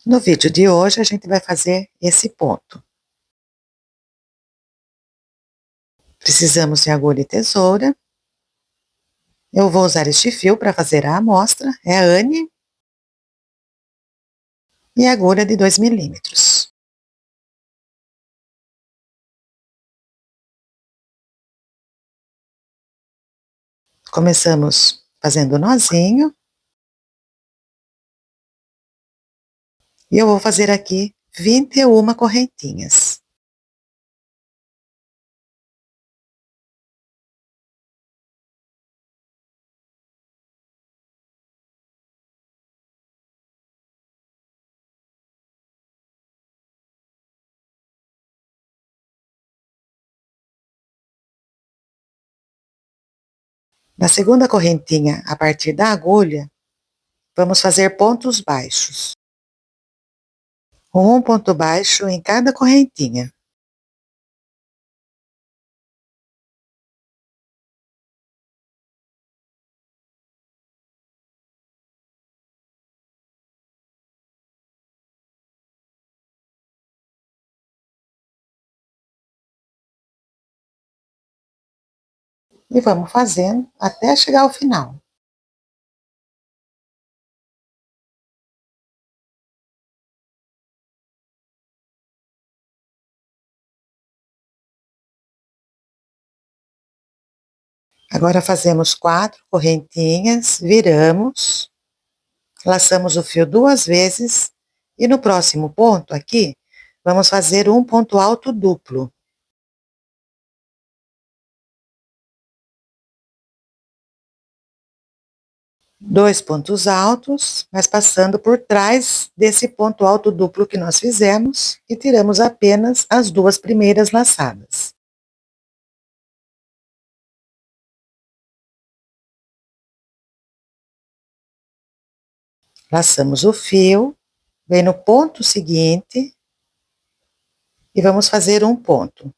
No vídeo de hoje, a gente vai fazer esse ponto. Precisamos de agulha e tesoura. Eu vou usar este fio para fazer a amostra, é a Anne. E agulha de 2 milímetros. Começamos fazendo o nozinho. E eu vou fazer aqui 21 correntinhas. Na segunda correntinha, a partir da agulha, vamos fazer pontos baixos. Um ponto baixo em cada correntinha. E vamos fazendo até chegar ao final. Agora fazemos 4 correntinhas, viramos, laçamos o fio 2 vezes e no próximo ponto aqui, vamos fazer um ponto alto duplo. Dois pontos altos, mas passando por trás desse ponto alto duplo que nós fizemos e tiramos apenas as 2 primeiras laçadas. Laçamos o fio, vem no ponto seguinte e vamos fazer um ponto.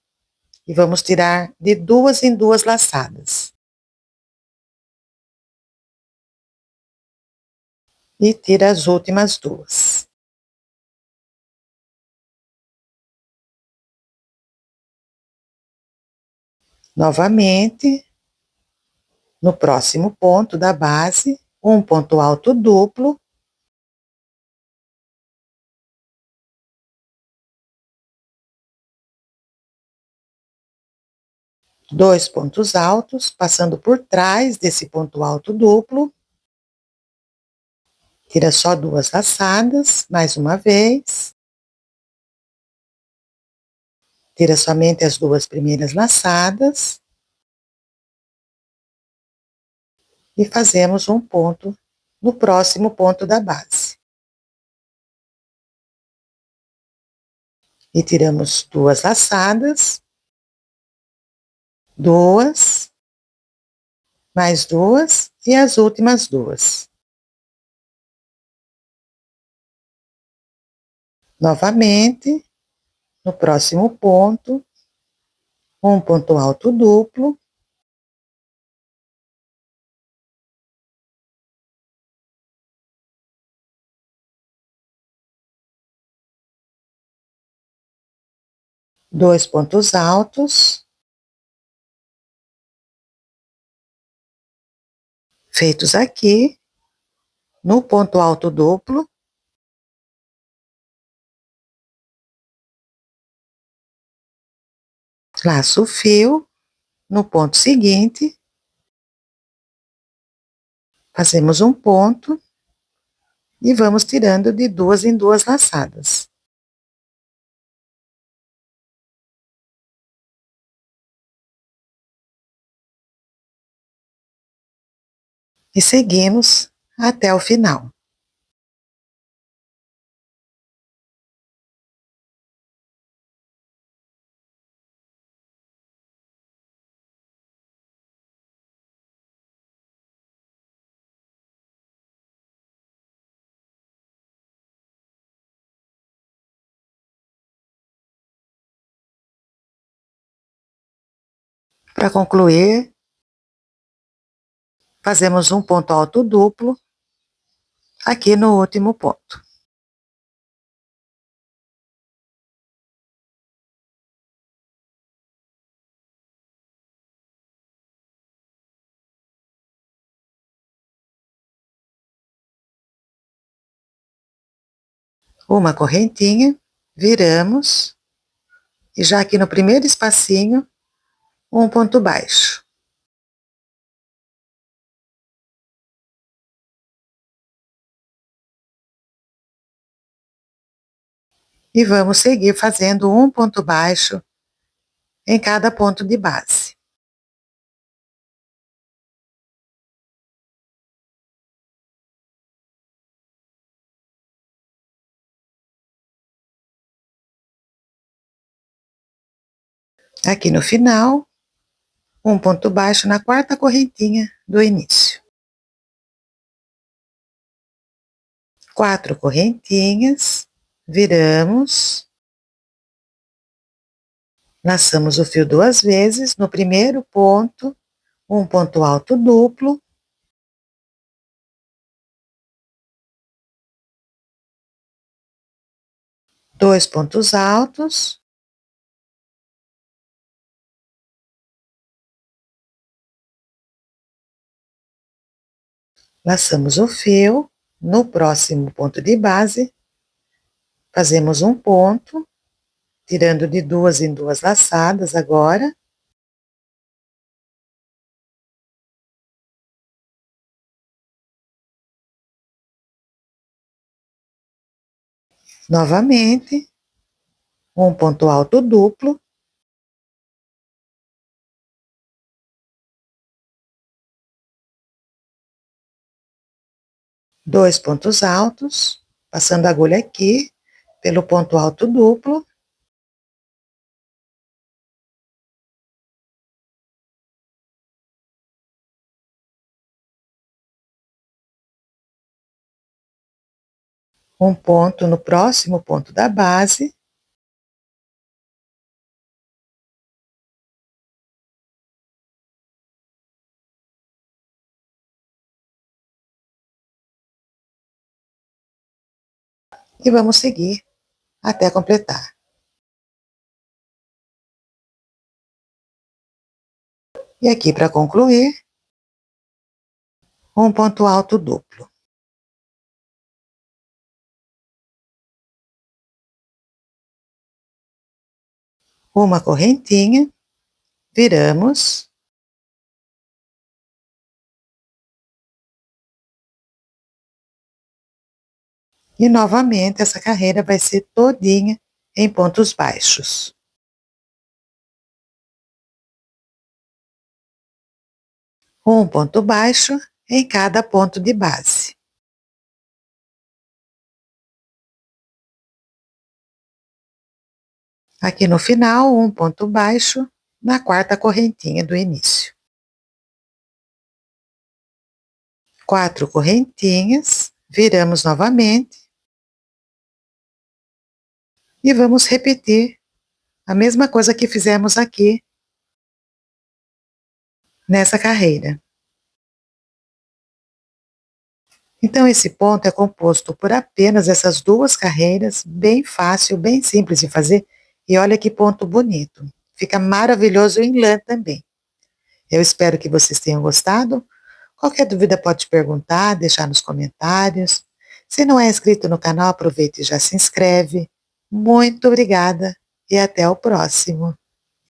E vamos tirar de 2 em 2 laçadas. E tira as últimas 2. Novamente, no próximo ponto da base, um ponto alto duplo. Dois pontos altos, passando por trás desse ponto alto duplo. Tira só 2 laçadas, mais uma vez. Tira somente as 2 primeiras laçadas. E fazemos um ponto no próximo ponto da base. E tiramos 2 laçadas. 2. Mais 2 e as últimas 2. Novamente, no próximo ponto, um ponto alto duplo. Dois pontos altos. Feitos aqui, no ponto alto duplo. Laço o fio, no ponto seguinte, fazemos um ponto e vamos tirando de 2 em 2 laçadas. E seguimos até o final. Para concluir, fazemos um ponto alto duplo aqui no último ponto. uma correntinha, viramos, e já aqui no primeiro espacinho, um ponto baixo. E vamos seguir fazendo um ponto baixo em cada ponto de base. Aqui no final, um ponto baixo na quarta correntinha do início. 4 correntinhas, viramos, laçamos o fio 2 vezes no primeiro ponto, um ponto alto duplo, dois pontos altos, laçamos o fio, no próximo ponto de base, fazemos um ponto, tirando de duas em duas laçadas agora. Novamente, um ponto alto duplo, dois pontos altos, passando a agulha aqui, pelo ponto alto duplo, um ponto no próximo ponto da base, e vamos seguir até completar. E aqui, para concluir, um ponto alto duplo. Uma correntinha, viramos. E novamente essa carreira vai ser todinha em pontos baixos. Um ponto baixo em cada ponto de base. Aqui no final, um ponto baixo na quarta correntinha do início. 4 correntinhas, viramos novamente. E vamos repetir a mesma coisa que fizemos aqui nessa carreira. Então, esse ponto é composto por apenas essas duas carreiras, bem fácil, bem simples de fazer. E olha que ponto bonito. Fica maravilhoso em lã também. Eu espero que vocês tenham gostado. Qualquer dúvida pode perguntar, deixar nos comentários. Se não é inscrito no canal, aproveite e já se inscreve. Muito obrigada e até o próximo.